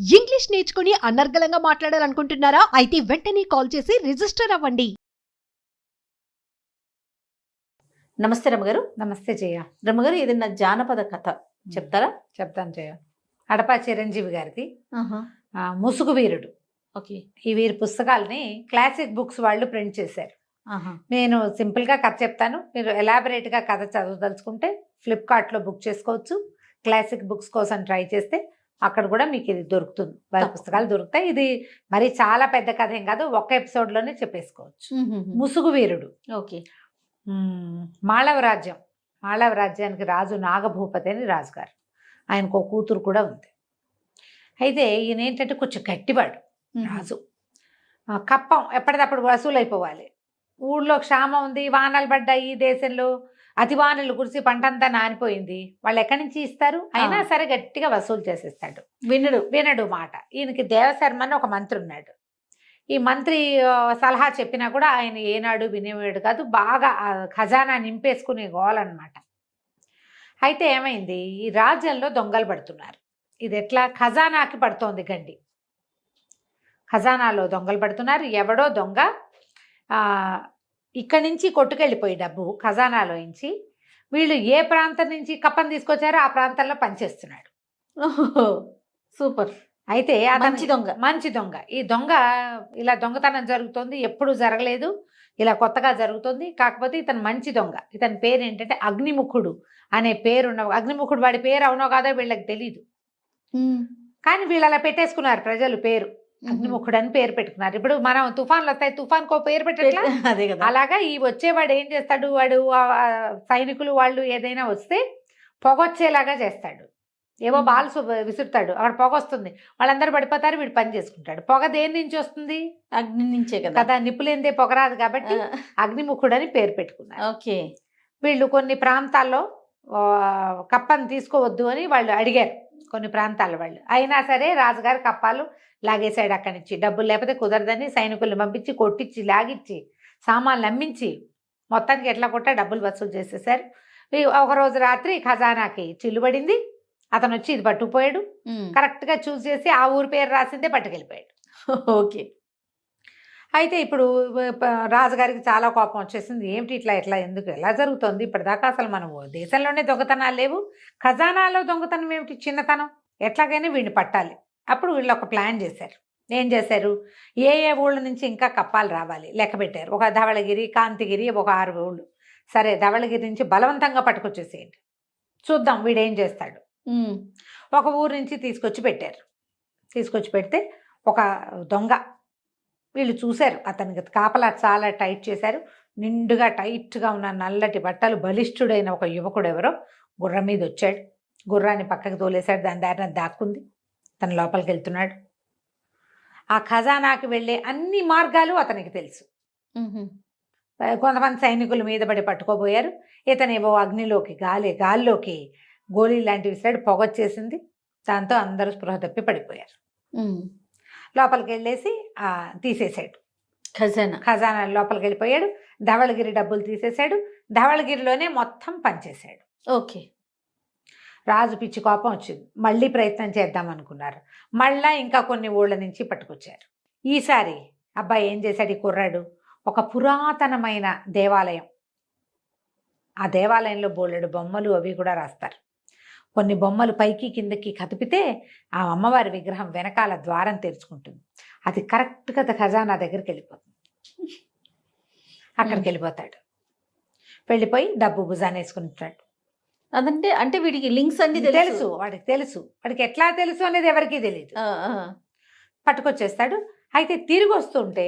English నేర్చుకుని అనర్గళంగా మాట్లాడాలనుకుంటున్నారా? అయితే వెంటనే కాల్ చేసి రిజిస్టర్ అవ్వండి. నమస్తే రమ్మగారు. నమస్తే జయ. రమ్మగారు, ఏదైనా జానపద కథ చెప్తారా? చెప్తాను జయ. హడపా చిరంజీవి గారిది ముసుగు వీరుడు. ఓకే. ఈ వీరి పుస్తకాలని క్లాసిక్ బుక్స్ వాళ్ళు ప్రింట్ చేశారు. నేను సింపుల్గా కథ చెప్తాను, మీరు ఎలాబరేట్గా కథ చదవదలుచుకుంటే ఫ్లిప్కార్ట్లో బుక్ చేసుకోవచ్చు. క్లాసిక్ బుక్స్ కోసం ట్రై చేస్తే అక్కడ కూడా మీకు ఇది దొరుకుతుంది, వారి పుస్తకాలు దొరుకుతాయి. ఇది మరి చాలా పెద్ద కథ ఏం కాదు, ఒక్క ఎపిసోడ్లోనే చెప్పేసుకోవచ్చు. ముసుగు వీరుడు. ఓకే. మాళవ రాజ్యానికి రాజు నాగభూపతి అని రాజుగారు. ఆయనకు ఒక కూతురు కూడా ఉంది. అయితే ఈయన ఏంటంటే కొంచెం గట్టివాడు రాజు. కప్పం ఎప్పటికప్పుడు వసూలు అయిపోవాలి. ఊళ్ళో క్షామం ఉంది, వానలు పడ్డాయి, దేశంలో అతి వానలు కురిసి పంటంతా నానిపోయింది. వాళ్ళు ఎక్కడి నుంచి ఇస్తారు? అయినా సరే గట్టిగా వసూలు చేసేస్తాడు. వినడు మాట. ఈయనకి దేవశర్మ అని ఒక మంత్రి ఉన్నాడు. ఈ మంత్రి సలహా చెప్పినా కూడా ఆయన ఏనాడు వినేవాడు కాదు. బాగా ఖజానా నింపేసుకునే గోలన్నమాట. అయితే ఏమైంది, ఈ రాజ్యంలో దొంగలు పడుతున్నారు. ఇది ఎట్లా? ఖజానాకి పడుతోంది గండి. ఖజానాలో దొంగలు పడుతున్నారు. ఎవడో దొంగ ఇక్కడి నుంచి కొట్టుకెళ్ళిపోయి డబ్బు ఖజానాలోంచి వీళ్ళు ఏ ప్రాంతం నుంచి కప్పం తీసుకొచ్చారో ఆ ప్రాంతంలో పనిచేస్తున్నాడు. సూపర్. అయితే మంచి దొంగ. ఈ దొంగ ఇలా దొంగతనం జరుగుతుంది, ఎప్పుడు జరగలేదు, ఇలా కొత్తగా జరుగుతుంది. కాకపోతే ఇతను మంచి దొంగ. ఇతని పేరు ఏంటంటే అగ్నిముఖుడు అనే పేరున్న. అగ్నిముఖుడు వాడి పేరు అవునో కాదో వీళ్ళకి తెలీదు, కానీ వీళ్ళు అలా పెట్టేసుకున్నారు ప్రజలు పేరు. అగ్నిముఖుడు అని పేరు పెట్టుకున్నారు. ఇప్పుడు మనం తుఫాన్లు వస్తాయి, తుఫాన్కో పేరు పెట్టట్లా? అదే కదా. అలాగా ఈ వచ్చేవాడు ఏం చేస్తాడు, వాడు సైనికులు వాళ్ళు ఏదైనా వస్తే పొగొచ్చేలాగా చేస్తాడు. ఏవో బాల్స్ విసురుతాడు, అక్కడ పొగ వస్తుంది, వాళ్ళందరూ పడిపోతారు, వీడు పని చేసుకుంటాడు. పొగ దేని నుంచి వస్తుంది? అగ్ని నుంచే కదా. నిప్పులేందే పొగ రాదు, కాబట్టి అగ్నిముఖుడు అని పేరు పెట్టుకున్నారు. ఓకే. వీళ్ళు కొన్ని ప్రాంతాల్లో కప్పని తీసుకోవద్దు అని వాళ్ళు అడిగారు, కొన్ని ప్రాంతాల వాళ్ళు. అయినా సరే రాజుగారు కప్పాలు లాగేశాడు అక్కడి నుంచి. డబ్బులు లేకపోతే కుదరదని సైనికులను పంపించి కొట్టించి లాగిచ్చి సామాన్లు అమ్మించి మొత్తానికి ఎట్లా కొట్టా డబ్బులు వసూలు చేసేసారు. ఒకరోజు రాత్రి ఖజానాకి చిల్లుబడింది. అతను వచ్చి ఇది పట్టుకుపోయాడు. కరెక్ట్గా చూస్ చేసి ఆ ఊరి పేరు రాసిందే పట్టుకెళ్ళిపోయాడు. ఓకే. అయితే ఇప్పుడు రాజుగారికి చాలా కోపం వచ్చేసింది. ఏమిటి ఇట్లా ఎందుకు ఎలా జరుగుతుంది? ఇప్పటిదాకా అసలు మనం దేశంలోనే దొంగతనాలు లేవు, ఖజానాలో దొంగతనం ఏమిటి, చిన్నతనం, ఎట్లాగైనా వీడిని పట్టాలి. అప్పుడు వీళ్ళు ఒక ప్లాన్ చేశారు. ఏం చేశారు, ఏ ఊళ్ళ నుంచి ఇంకా కప్పాలు రావాలి లెక్క పెట్టారు. ఒక ధవళగిరి, కాంతిగిరి, ఒక 6 ఊళ్ళు. సరే, ధవళగిరి నుంచి బలవంతంగా పట్టుకొచ్చేసేయండి, చూద్దాం వీడేం చేస్తాడు. ఒక ఊరు నుంచి తీసుకొచ్చి పెట్టారు. తీసుకొచ్చి పెడితే ఒక దొంగ, వీళ్ళు చూశారు, అతనికి కాపలా చాలా టైట్ చేశారు. నిండుగా టైట్గా ఉన్న నల్లటి బట్టలు, బలిష్ఠుడైన ఒక యువకుడు ఎవరో గుర్రం మీద వచ్చాడు. గుర్రాన్ని పక్కకి తోలేశాడు, దాని దారిన దాక్కుంది. తన లోపలికి వెళ్తున్నాడు. ఆ ఖజానాకి వెళ్ళే అన్ని మార్గాలు అతనికి తెలుసు. కొంతమంది సైనికుల మీద పడి పట్టుకోబోయారు. ఇతనేవో అగ్నిలోకి గాల్లోకి గోళీ లాంటివి విసిరాడు, పొగొచ్చేసింది. దాంతో అందరూ స్పృహ తప్పి పడిపోయారు. లోపలికి వెళ్ళేసి తీసేశాడు ఖజానా. లోపలికి వెళ్ళిపోయాడు. ధవళగిరి డబ్బులు తీసేశాడు. ధవళగిరిలోనే మొత్తం పనిచేశాడు. ఓకే. రాజు పిచ్చి కోపం వచ్చింది. మళ్ళీ ప్రయత్నం చేద్దాం అనుకున్నారు. మళ్ళా ఇంకా కొన్ని ఊళ్ళ నుంచి పట్టుకొచ్చారు. ఈసారి అబ్బాయి ఏం చేశాడు, ఈ కుర్రాడు ఒక పురాతనమైన దేవాలయం, ఆ దేవాలయంలో బోలెడు బొమ్మలు అవి కూడా రాస్తారు. కొన్ని బొమ్మలు పైకి కిందకి కదిపితే ఆ అమ్మవారి విగ్రహం వెనకాల ద్వారం తెరుచుకుంటుంది. అది కరెక్ట్గా ఖజానా దగ్గరికి వెళ్ళిపోతుంది. అక్కడికి వెళ్ళిపోతాడు. వెళ్ళిపోయి డబ్బు భుజాన్ని వేసుకుంటాడు. అదంటే అంటే వీడికి లింక్స్ అన్ని తెలుసు, వాడికి తెలుసు. వాడికి ఎట్లా తెలుసు అనేది ఎవరికీ తెలియదు. పట్టుకొచ్చేస్తాడు. అయితే తిరిగి వస్తుంటే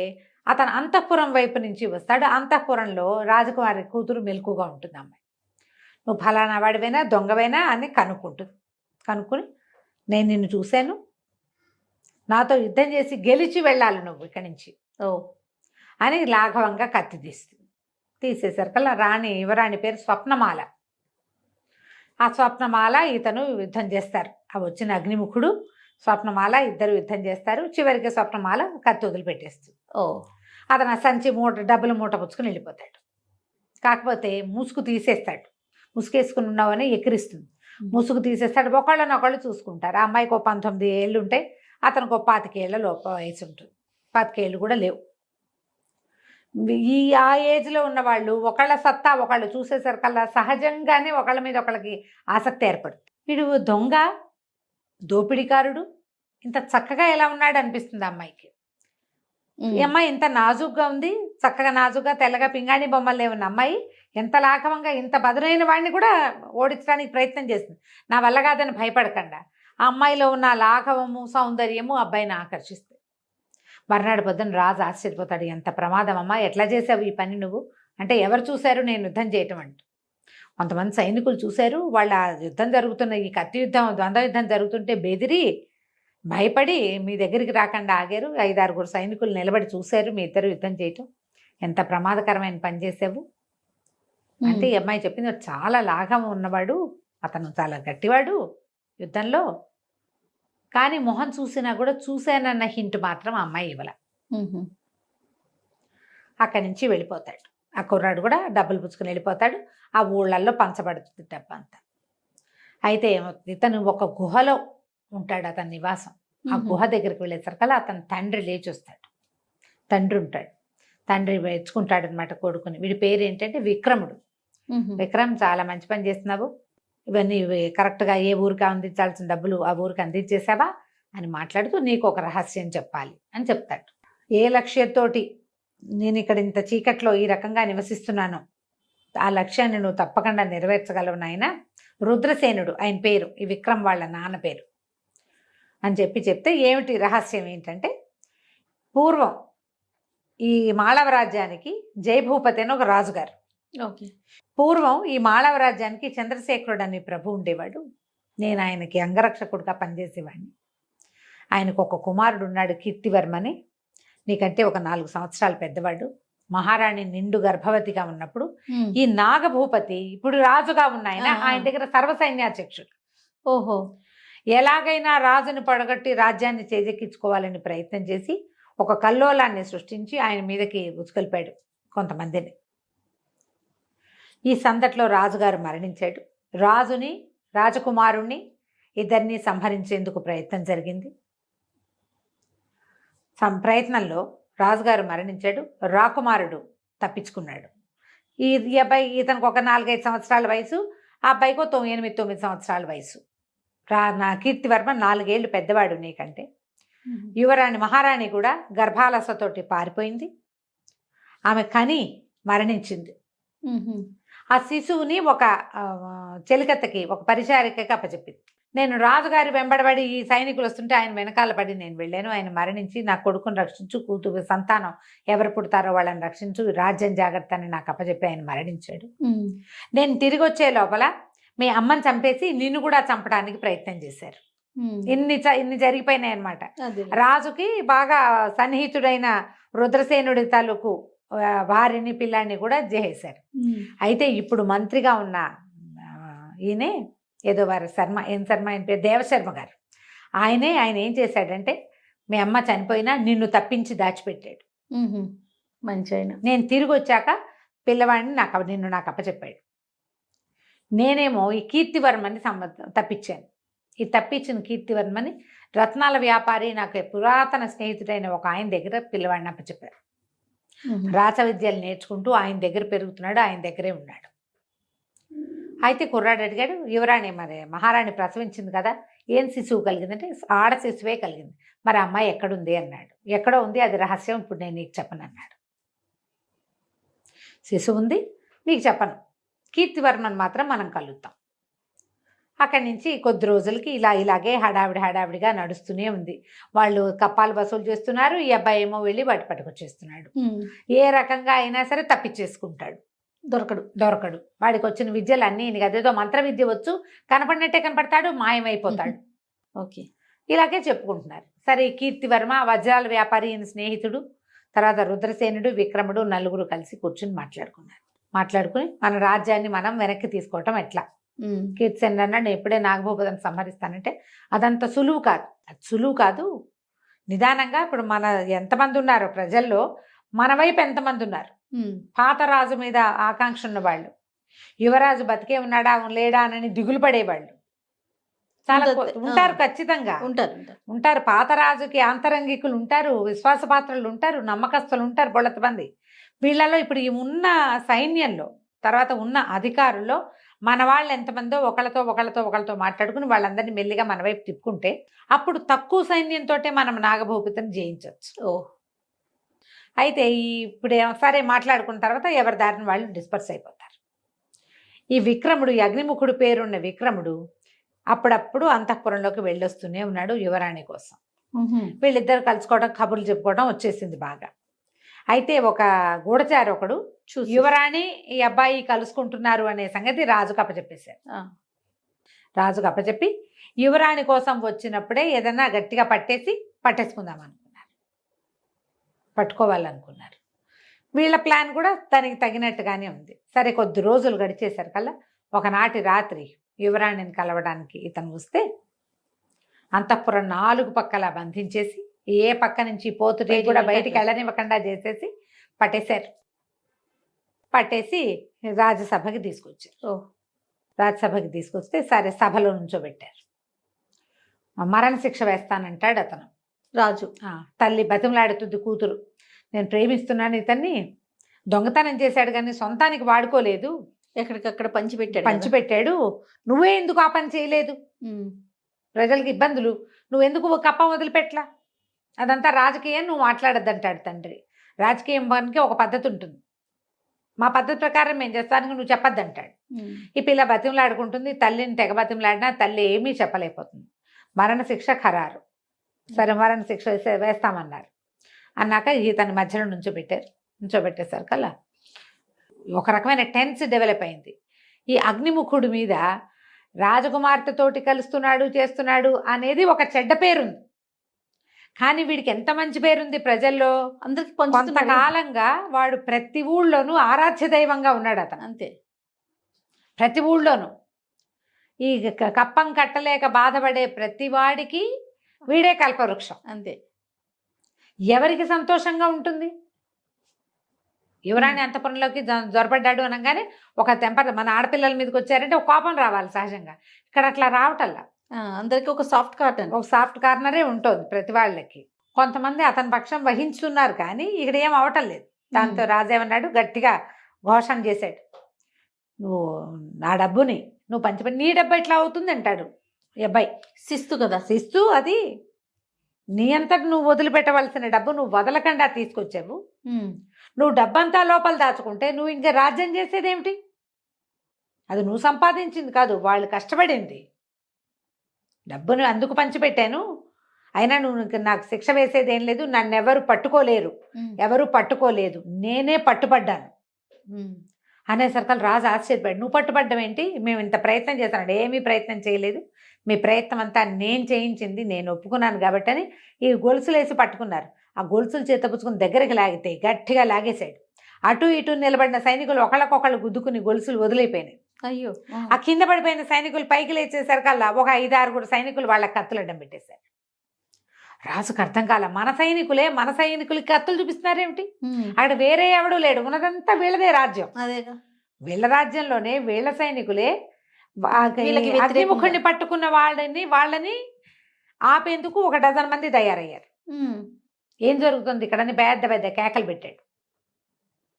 అతను అంతఃపురం వైపు నుంచి వస్తాడు. అంతఃపురంలో రాజకుమారి కూతురు మెలకుగా ఉంటుంది. అమ్మాయి, నువ్వు ఫలానా వాడివైనా దొంగవైనా అని కనుక్కుని నేను నిన్ను చూశాను, నాతో యుద్ధం చేసి గెలిచి వెళ్ళాలి నువ్వు ఇక్కడి నుంచి అని లాఘవంగా కత్తి తీసేసరికల్లా యువరాణి పేరు స్వప్నమాల. ఆ స్వప్నమాల ఇతను యుద్ధం చేస్తారు. ఆ వచ్చిన అగ్నిముఖుడు స్వప్నమాల ఇద్దరు యుద్ధం చేస్తారు. చివరికి స్వప్నమాల కత్తి వదిలిపెట్టేస్తుంది. అతను సంచి డబ్బులు మూట పుచ్చుకుని వెళ్ళిపోతాడు. కాకపోతే ముసుగు తీసేస్తాడు. ముసుగేసుకుని ఉన్నావని ఎక్కిరిస్తుంది. ముసుగు తీసేస్తాడు. ఒకళ్ళనొకళ్ళు చూసుకుంటారు. ఆ అమ్మాయికి 19 ఏళ్ళు ఉంటాయి, అతనికి ఒక 25 ఏళ్ల లోప వయసు ఉంటుంది. 25 ఏళ్ళు కూడా లేవు. ఆ ఏజ్లో ఉన్న వాళ్ళు ఒకళ్ళ సత్తా ఒకళ్ళు చూసేసరికల్లా సహజంగానే ఒకళ్ళ మీద ఒకళ్ళకి ఆసక్తి ఏర్పడుతుంది. వీడు దొంగ, దోపిడీకారుడు, ఇంత చక్కగా ఎలా ఉన్నాడు అనిపిస్తుంది అమ్మాయికి. ఈ అమ్మాయి ఇంత నాజుగ్గా ఉంది, చక్కగా నాజుగ్గా తెల్లగా పింగాణి బొమ్మలే ఉన్న అమ్మాయి ఎంత లాఘవంగా ఇంత బదులైన వాడిని కూడా ఓడించడానికి ప్రయత్నం చేస్తుంది. నా వల్ల కాదని భయపడకుండా ఆ అమ్మాయిలో ఉన్న లాఘవము సౌందర్యము అబ్బాయిని ఆకర్షిస్తుంది. మర్నాడు పొద్దున రాజు ఆశ్చర్యపోతాడు, ఎంత ప్రమాదం అమ్మా, ఎట్లా చేసావు ఈ పని నువ్వు అంటే, ఎవరు చూశారు నేను యుద్ధం చేయటం అంటూ. కొంతమంది సైనికులు చూశారు, వాళ్ళ యుద్ధం జరుగుతున్న ఈ కత్తి యుద్ధం ద్వంద్వ యుద్ధం జరుగుతుంటే బెదిరి భయపడి మీ దగ్గరికి రాకుండా ఆగారు. 5-6 సైనికులు నిలబడి చూశారు మీ ఇద్దరు యుద్ధం చేయటం. ఎంత ప్రమాదకరమైన పని చేసావు అంటే ఈ అమ్మాయి చెప్పింది, చాలా లాఘం ఉన్నవాడు అతను, చాలా గట్టివాడు యుద్ధంలో, కానీ మొహం చూసినా కూడా చూశానన్న హింట్ మాత్రం ఆ అమ్మాయి ఇవ్వల. అక్కడి నుంచి వెళ్ళిపోతాడు. ఆ కుర్రాడు కూడా డబ్బులు పుచ్చుకుని వెళ్ళిపోతాడు. ఆ ఊళ్ళల్లో పంచబడుతుంది డబ్బు అంతా. అయితే ఇతను ఒక గుహలో ఉంటాడు, అతని నివాసం. ఆ గుహ దగ్గరికి వెళ్ళేసరికల్లా అతని తండ్రి లేచి వస్తాడు. తండ్రి ఉంటాడు, తండ్రి మెచ్చుకుంటాడు అనమాట కొడుకుని. వీడి పేరు ఏంటంటే విక్రముడు. విక్రమ్, చాలా మంచి పని చేస్తున్నావు, ఇవన్నీ కరెక్ట్గా ఏ ఊరికి అందించాల్సిన డబ్బులు ఆ ఊరికి అందించేసావా అని మాట్లాడుతూ నీకు ఒక రహస్యం చెప్పాలి అని చెప్తాడు. ఏ లక్ష్యంతోటి నేను ఇక్కడ ఇంత చీకట్లో ఈ రకంగా నివసిస్తున్నానో ఆ లక్ష్యాన్ని నువ్వు తప్పకుండా నెరవేర్చగలవు నాయన. రుద్రసేనుడు ఆయన పేరు, ఈ విక్రమ్ వాళ్ళ నాన్న పేరు అని చెప్తే, ఏమిటి రహస్యం ఏంటంటే, పూర్వం ఈ మాళవ రాజ్యానికి జయభూపతి అని ఒక రాజుగారు. ఓకే. పూర్వం ఈ మాళవ రాజ్యానికి చంద్రశేఖరుడు అనే ప్రభు ఉండేవాడు. నేను ఆయనకి అంగరక్షకుడిగా పనిచేసేవాడిని. ఆయనకు ఒక కుమారుడు ఉన్నాడు, కీర్తివర్మని. నీకంటే ఒక 4 సంవత్సరాలు పెద్దవాడు. మహారాణి నిండు గర్భవతిగా ఉన్నప్పుడు ఈ నాగభూపతి ఇప్పుడు రాజుగా ఉన్న ఆయన దగ్గర సర్వసైన్యాధ్యక్షుడు. ఓహో. ఎలాగైనా రాజుని పడగొట్టి రాజ్యాన్ని చేజెక్కించుకోవాలని ప్రయత్నం చేసి ఒక కల్లోలాన్ని సృష్టించి ఆయన మీదకి ఉసుకొల్పాడు కొంతమందిని. ఈ సందట్లో రాజుగారు మరణించాడు. రాజుని రాజకుమారుణ్ణి ఇద్దరిని సంహరించేందుకు ప్రయత్నం జరిగింది. ప్రయత్నంలో రాజుగారు మరణించాడు, రాకుమారుడు తప్పించుకున్నాడు. ఈ అబ్బాయి, ఇతనికి ఒక 4-5 సంవత్సరాల వయసు, ఆ అబ్బాయికి 8-9 సంవత్సరాల వయసు. నా కీర్తివర్మ 4 ఏళ్ళు పెద్దవాడు నీకంటే. యువరాణి మహారాణి కూడా గర్భాలసతోటి పారిపోయింది. ఆమె కని మరణించింది. ఆ శిశువుని ఒక చెలికత్తకి, ఒక పరిచారికకి అప్పచెప్పింది. నేను రాజుగారి వెంబడబడి ఈ సైనికులు వస్తుంటే ఆయన వెనకాల పడి నేను వెళ్ళాను. ఆయన మరణించి నా కొడుకుని రక్షించు, కూతురు సంతానం ఎవరు పుడతారో వాళ్ళని రక్షించు, రాజ్యం జాగ్రత్త అని నాకు అప్పచెప్పి ఆయన మరణించాడు. నేను తిరిగి వచ్చే లోపల మీ అమ్మని చంపేసి నిన్ను కూడా చంపడానికి ప్రయత్నం చేశారు. ఇన్ని జరిగిపోయినాయి అనమాట. రాజుకి బాగా సన్నిహితుడైన రుద్రసేనుడి తాలూకు భార్యని పిల్లాన్ని కూడా చేసేశారు. అయితే ఇప్పుడు మంత్రిగా ఉన్న ఈయనే ఏదో వారి శర్మ, ఆయన పేరు దేవశర్మ గారు. ఆయన ఏం చేశాడంటే, మీ అమ్మ చనిపోయినా నిన్ను తప్పించి దాచిపెట్టాడు. మంచి ఆయన. నేను తిరిగి వచ్చాక పిల్లవాడిని నిన్ను నాకు అప్పచెప్పాడు. నేనేమో ఈ కీర్తివర్మని తప్పించాను. ఈ తప్పించిన కీర్తివర్మని రత్నాల వ్యాపారి, నాకు పురాతన స్నేహితుడైన ఒక ఆయన దగ్గర పిల్లవాడిని అప్పచెప్పారు. రాచ విద్యలు నేర్చుకుంటూ ఆయన దగ్గర పెరుగుతున్నాడు, ఆయన దగ్గరే ఉన్నాడు. అయితే కుర్రాడు అడిగాడు, యువరాణి మరి మహారాణి ప్రసవించింది కదా, ఏం శిశువు కలిగిందంటే ఆడ శిశువే కలిగింది, మరి అమ్మాయి ఎక్కడుంది అన్నాడు. ఎక్కడో ఉంది, అది రహస్యం, ఇప్పుడు నేను నీకు చెప్పను అన్నాడు. శిశువు ఉంది, నీకు చెప్పను, కీర్తివర్మన్ మాత్రం మనం కలుద్దాం. అక్కడి నుంచి కొద్ది రోజులకి ఇలాగే హడావిడిగా నడుస్తూనే ఉంది. వాళ్ళు కప్పాలు వసూలు చేస్తున్నారు, ఈ అబ్బాయి ఏమో వెళ్ళి వాటి పట్టుకొచ్చేస్తున్నాడు. ఏ రకంగా అయినా సరే తప్పించేసుకుంటాడు, దొరకడు. వాడికి వచ్చిన విద్యలు అన్నీ, అదేదో మంత్ర విద్య వచ్చు, కనపడినట్టే కనపడతాడు, మాయమైపోతాడు. ఓకే. ఇలాగే చెప్పుకుంటున్నారు. సరే, కీర్తివర్మ వజ్రాల వ్యాపారి ఈయన స్నేహితుడు, తర్వాత రుద్రసేనుడు, విక్రముడు నలుగురు కలిసి కూర్చుని మాట్లాడుకుని మన రాజ్యాన్ని మనం వెనక్కి తీసుకోవటం ఎట్లా. కీర్తిసేనుడు అన్నాడు, నేను ఎప్పుడే నాగభూపతిని సంహరిస్తానంటే అదంత సులువు కాదు. నిదానంగా ఇప్పుడు మన ఎంతమంది ఉన్నారు ప్రజల్లో, మన వైపు ఎంతమంది ఉన్నారు. పాత రాజు మీద ఆకాంక్ష ఉన్నవాళ్ళు, యువరాజు బతికే ఉన్నాడా లేడా అని దిగులు పడేవాళ్ళు, చాలా ఉండదు. ఉంటారు ఖచ్చితంగా. ఉంటారు. ఉంటారు. పాత రాజుకి ఆంతరంగికులు ఉంటారు, విశ్వాసపాత్రులు ఉంటారు, నమ్మకస్తులు ఉంటారు బొళ్ళత మంది. వీళ్ళలో ఇప్పుడు ఈ ఉన్న సైన్యంలో, తర్వాత ఉన్న అధికారుల్లో మన వాళ్ళు ఎంతమందో ఒకళ్ళతో మాట్లాడుకుని వాళ్ళందరినీ మెల్లిగా మన వైపు తిప్పుకుంటే అప్పుడు తక్కువ సైన్యంతో మనం నాగభూపతిని జయించవచ్చు. ఓ అయితే ఇప్పుడు సరే మాట్లాడుకున్న తర్వాత ఎవరి దారిని వాళ్ళు డిస్పర్స్ అయిపోతారు. ఈ విక్రముడు, ఈ అగ్నిముఖుడు పేరున్న విక్రముడు అప్పుడప్పుడు అంతఃపురంలోకి వెళ్ళొస్తూనే ఉన్నాడు యువరాణి కోసం. వీళ్ళిద్దరు కలుసుకోవడం, కబుర్లు చెప్పుకోవడం వచ్చేసింది బాగా. అయితే ఒక గూఢచారి ఒకడు చూసి యువరాణి ఈ అబ్బాయి కలుసుకుంటున్నారు అనే సంగతి రాజుకు అప్పచెప్పేశారు. రాజుకు అప్పచెప్పి యువరాణి కోసం వచ్చినప్పుడే ఏదన్నా గట్టిగా పట్టేసుకుందాం అనుకున్నారు, పట్టుకోవాలనుకున్నారు. వీళ్ళ ప్లాన్ కూడా దానికి తగినట్టుగానే ఉంది. సరే కొద్ది రోజులు గడిచేసరి కల్లా ఒకనాటి రాత్రి యువరాణిని కలవడానికి ఇతను వస్తే అంతఃపురం 4 పక్కలా బంధించేసి ఏ పక్క నుంచి పోతుటే కూడా బయటికి వెళ్ళనివ్వకుండా చేసేసి పట్టేశారు. పట్టేసి రాజ్యసభకి తీసుకొచ్చారు. రాజ్యసభకి తీసుకొస్తే సరే సభలో నుంచోబెట్టారు. మరణశిక్ష వేస్తానంటాడు అతను రాజు. తల్లి బతిమలాడుతుంది కూతురు, నేను ప్రేమిస్తున్నాను ఇతన్ని, దొంగతనం చేశాడు కానీ సొంతానికి వాడుకోలేదు, ఎక్కడికక్కడ పంచిపెట్టాడు, నువ్వే ఎందుకు ఆ పని చేయలేదు, ప్రజలకు ఇబ్బందులు, నువ్వెందుకు కప్పం వదిలిపెట్టలా, అదంతా రాజకీయం, నువ్వు మాట్లాడద్దంటాడు తండ్రి. రాజకీయం పనికి ఒక పద్ధతి ఉంటుంది, మా పద్ధతి ప్రకారం మేము చేస్తానికి నువ్వు చెప్పొద్దంటాడు. ఈ పిల్ల బతిమలాడుకుంటుంది, తల్లిని తెగ బతిమలాడినా తల్లి ఏమీ చెప్పలేకపోతుంది. మరణశిక్ష ఖరారు. సరే మరణశిక్ష వేస్తామన్నారు. అన్నాక ఇతని మధ్యలో నుంచోబెట్టేశారు కల్లా ఒక రకమైన టెన్స్ డెవలప్ అయింది. ఈ అగ్నిముఖుడి మీద రాజకుమార్తెతోటి కలుస్తున్నాడు, చేస్తున్నాడు అనేది ఒక చెడ్డ పేరుంది. కానీ వీడికి ఎంత మంచి పేరుంది ప్రజల్లో. అందరికి కొంతకాలంగా వాడు ప్రతి ఊళ్ళోనూ ఆరాధ్య దైవంగా ఉన్నాడు అతను. అంతే, ప్రతి ఊళ్ళోనూ ఈ కప్పం కట్టలేక బాధపడే ప్రతి వాడికి వీడే కల్పవృక్షం. అంతే. ఎవరికి సంతోషంగా ఉంటుంది? యువరాణి అంతఃపురంలోకి జొరబడ్డాడు అనగానే ఒక టెంపర్, మన ఆడపిల్లల మీదకి వచ్చారంటే ఒక కోపం రావాలి సహజంగా. ఇక్కడ అట్లా రావటల్లా. అందరికి ఒక సాఫ్ట్ కార్నరే ఉంటుంది ప్రతి వాళ్ళకి. కొంతమంది అతని పక్షం వహించుతున్నారు కానీ ఇక్కడ ఏం అవటం లేదు. దాంతో రాజేమన్నాడు, గట్టిగా ఘోషణ చేశాడు, నువ్వు నా డబ్బుని నువ్వు పంచిపెట్టి, నీ డబ్బు ఎట్లా అవుతుంది అంటాడు ఈ అబ్బాయి. శిస్తు కదా, శిస్తు అది. నీ అంతటి నువ్వు వదిలిపెట్టవలసిన డబ్బు నువ్వు వదలకుండా తీసుకొచ్చావు. నువ్వు డబ్బంతా లోపల దాచుకుంటే నువ్వు ఇంకా రాజ్యం చేసేదేమిటి? అది నువ్వు సంపాదించింది కాదు, వాళ్ళు కష్టపడింది. డబ్బును అందుకు పంచిపెట్టాను, అయినా నువ్వు నాకు శిక్ష వేసేదేం లేదు, నన్ను ఎవరు పట్టుకోలేదు, నేనే పట్టుబడ్డాను అనేసరికి రాజు ఆశ్చర్యపడ్డాడు. నువ్వు పట్టుబడ్డం ఏంటి? మేము ఇంత ప్రయత్నం చేశాను. ఏమీ ప్రయత్నం చేయలేదు, మీ ప్రయత్నం అంతా నేను చేయించింది, నేను ఒప్పుకున్నాను కాబట్టి అని ఈ గొలుసులు వేసి పట్టుకున్నారు. ఆ గొలుసులు చేతపుచ్చుకుని దగ్గరికి లాగితే గట్టిగా లాగేశాడు. అటు ఇటు నిలబడిన సైనికులు ఒకళ్ళకొకళ్ళు గుద్దుకుని గొలుసులు వదిలిపోయినాయి. అయ్యో. ఆ కింద పడిపోయిన సైనికులు పైకి లేచేసరికల్లా ఒక 5-6 సైనికులు వాళ్ళ కత్తులు అడ్డం పెట్టేశారు. రాజుకు అర్థం కాల, మన సైనికులకి కత్తులు చూపిస్తున్నారేమిటి? అక్కడ వేరే ఎవడూ లేడు, ఉన్నదంతా వీళ్ళదే రాజ్యం. అదేగా, వీళ్ళ రాజ్యంలోనే వీళ్ళ సైనికులే వీళ్ళకి అగ్నిముఖుడిని పట్టుకున్న వాళ్ళని ఆపేందుకు ఒక డజన్ మంది తయారయ్యారు. ఏం జరుగుతుంది ఇక్కడ అని పెద్ద కేకలు పెట్టాడు,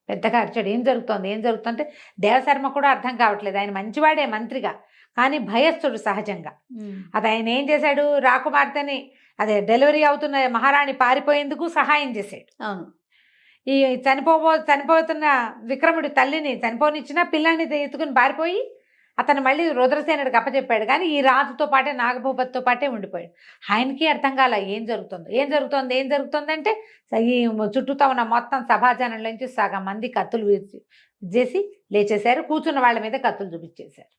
పెద్దగా అరిచాడు. ఏం జరుగుతుందంటే దేవశర్మ కూడా అర్థం కావట్లేదు. ఆయన మంచివాడే మంత్రిగా, కానీ భయస్థుడు సహజంగా. అది ఆయన ఏం చేశాడు, రాకుమార్తెని డెలివరీ అవుతున్న మహారాణి పారిపోయేందుకు సహాయం చేశాడు. ఈ చనిపోతున్న విక్రముడి తల్లిని చనిపోనిచ్చిన పిల్లాన్ని ఎత్తుకుని పారిపోయి అతను మళ్ళీ రుద్రసేనుడికి అప్పచెప్పాడు. కానీ ఈ రాజుతో పాటే నాగభూపతితో పాటే ఉండిపోయాడు. ఆయనకి అర్థం కాల ఏం జరుగుతుంది అంటే ఈ చుట్టూతో ఉన్న మొత్తం సభాజనంలోంచి సగం మంది కత్తులు చేసి లేచేశారు. కూర్చున్న వాళ్ళ మీద కత్తులు చూపించేశారు.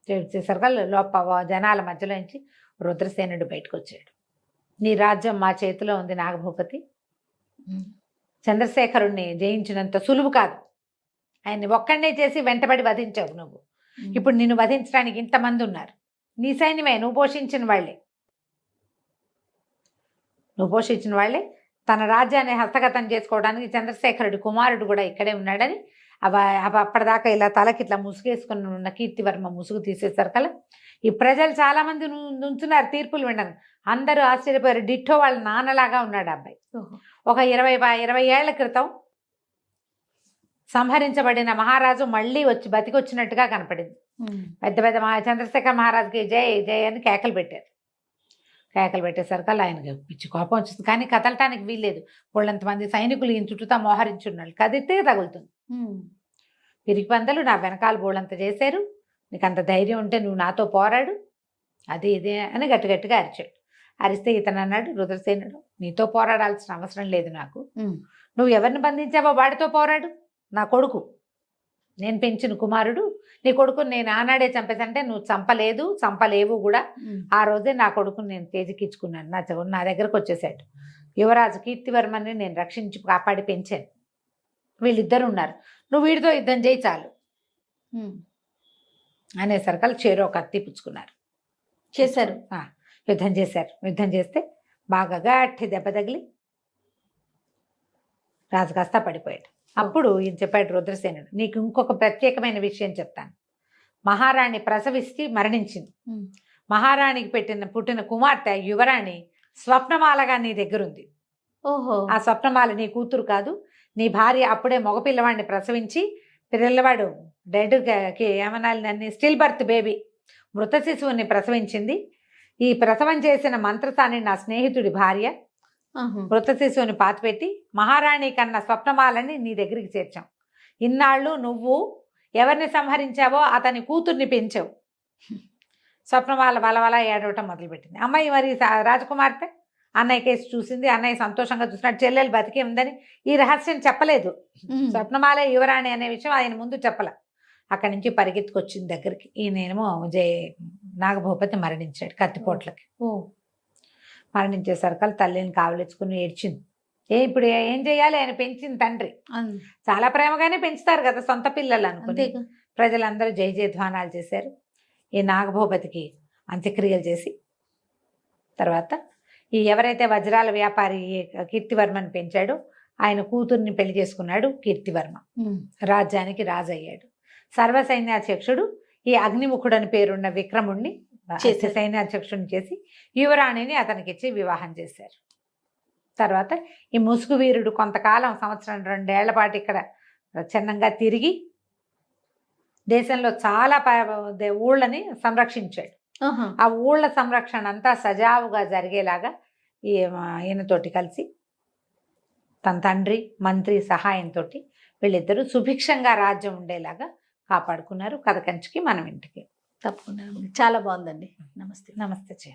చేసేసరికి జనాల మధ్యలోంచి రుద్రసేనుడు బయటకు వచ్చాడు. నీ రాజ్యం మా చేతిలో ఉంది నాగభూపతి, చంద్రశేఖరుణ్ణి జయించినంత సులువు కాదు, ఆయన్ని ఒక్కడనే చేసి వెంటబడి వధించావు నువ్వు. ఇప్పుడు నిన్ను వధించడానికి ఇంతమంది ఉన్నారు, నీ సైన్యమే, నువ్వు పోషించిన వాళ్ళే. తన రాజ్యాన్ని హస్తగతం చేసుకోవడానికి చంద్రశేఖరుడి కుమారుడు కూడా ఇక్కడే ఉన్నాడని అప్పటిదాకా ఇలా తలకి ఇట్లా ముసుగేసుకుని ఉన్న కీర్తివర్మ ముసుగు తీసేసరికల్లా ఈ ప్రజలు చాలా మంది నుంచున్నారు తీర్పులు వినడానికి. అందరూ ఆశ్చర్యపోయారు. డిట్టో వాళ్ళ నాన్నలాగా ఉన్నాడు ఆ అబ్బాయి. ఒక 20 ఏళ్ల క్రితం సంహరించబడిన మహారాజు మళ్ళీ వచ్చి బతికొచ్చినట్టుగా కనపడింది. పెద్ద పెద్ద చంద్రశేఖర్ మహారాజుకి జై జై అని కేకలు పెట్టారు. కేకలు పెట్టేసరికల్లా ఆయనకి పిచ్చి కోపం వచ్చింది. కానీ కదలటానికి వీల్లేదు. వాళ్ళంతమంది సైనికులు ఈయన చుట్టూతా మోహరించున్నాళ్ళు. కదిలితే తగులుతుంది. పిరికి పందలు నా వెనకాల బోళ్ళంత చేశారు, నీకు అంత ధైర్యం ఉంటే నువ్వు నాతో పోరాడు, అది ఇదే అని గట్టిగా అరిచాడు. అరిస్తే ఇతను అన్నాడు, రుద్రసేనుడు, నీతో పోరాడాల్సిన అవసరం లేదు నాకు. నువ్వు ఎవరిని బంధించావో వాడితో పోరాడు. నా కొడుకు, నేను పెంచిన కుమారుడు, నీ కొడుకుని నేను ఆనాడే చంపేసంటే నువ్వు చంపలేవు కూడా. ఆ రోజే నా కొడుకుని నేను తేజికిచ్చుకున్నాను. నా దగ్గరకు వచ్చేసాడు. యువరాజు కీర్తివర్మని నేను రక్షించి కాపాడి పెంచాను. వీళ్ళిద్దరు ఉన్నారు, నువ్వు వీడితో యుద్ధం చేయి చాలు అనేసరికల్ చేరో కత్తి పుచ్చుకున్నారు. చేశారు. యుద్ధం చేశారు. యుద్ధం చేస్తే బాగా గట్టి దెబ్బ తగిలి రాజు కాస్త పడిపోయాడు. అప్పుడు ఈయన చెప్పాడు రుద్రసేనుడు, నీకు ఇంకొక ప్రత్యేకమైన విషయం చెప్తాను. మహారాణి ప్రసవిస్తే మరణించింది. మహారాణికి పుట్టిన కుమార్తె యువరాణి స్వప్నమాలగా నీ దగ్గరుంది. ఓహో. ఆ స్వప్నమాల నీ కూతురు కాదు, నీ భార్య అప్పుడే మగపిల్లవాడిని ప్రసవించి పిల్లవాడు ఏమనాలి నన్ను స్టిల్ బర్త్ బేబీ మృత శిశువుని ప్రసవించింది. ఈ ప్రసవం చేసిన మంత్రసాని నా స్నేహితుడి భార్య. మృత శిశువుని పాతిపెట్టి మహారాణి కన్నా స్వప్నమాలని నీ దగ్గరికి చేర్చాం. ఇన్నాళ్ళు నువ్వు ఎవరిని సంహరించావో అతని కూతుర్ని పెంచావు. స్వప్నమాల వలవల ఏడవటం మొదలుపెట్టింది. అమ్మాయి మరి రాజకుమార్తె అన్నయ్య కేసు చూసింది. అన్నయ్య సంతోషంగా చూసినట్టు చెల్లెలు బతికే ఉందని ఈ రహస్యం చెప్పలేదు. స్వప్నమాలే యువరాణి అనే విషయం ఆయన ముందు చెప్పల. అక్కడి నుంచి పరిగెత్తుకొచ్చింది దగ్గరికి. ఈయనేమో నాగభూపతి మరణించాడు కత్తిపోట్లకి. మరణించేసరికి తల్లిని కావలించుకుని ఏడ్చింది. ఇప్పుడు ఏం చేయాలి, ఆయన పెంచిన తండ్రి చాలా ప్రేమగానే పెంచుతారు కదా సొంత పిల్లలు అనుకుంటే. ప్రజలందరూ జయ జయధ్వానాలు చేశారు. ఈ నాగభూపతికి అంత్యక్రియలు చేసి తర్వాత ఈ ఎవరైతే వజ్రాల వ్యాపారి కీర్తివర్మని పెంచాడో ఆయన కూతుర్ని పెళ్లి చేసుకున్నాడు కీర్తివర్మ. రాజ్యానికి రాజు అయ్యాడు. సర్వసైన్యాధ్యక్షుడు ఈ అగ్నిముఖుడు అని పేరున్న విక్రముణ్ణి సైన్యాధ్యక్షుడిని చేసి యువరాణిని అతనికి ఇచ్చి వివాహం చేశారు. తర్వాత ఈ ముసుగు వీరుడు కొంతకాలం 1-2 ఏళ్ల పాటు ఇక్కడ చిన్నంగా తిరిగి దేశంలో చాలా ఊళ్ళని సంరక్షించాడు. ఆ ఊళ్ళ సంరక్షణ అంతా సజావుగా జరిగేలాగా ఈయనతోటి కలిసి తన తండ్రి మంత్రి సహాయంతో వీళ్ళిద్దరూ సుభిక్షంగా రాజ్యం ఉండేలాగా కాపాడుకున్నారు. కథ కంచికి మనం ఇంటికి. తప్పకుండా. చాలా బాగుందండి. నమస్తే. నమస్తే.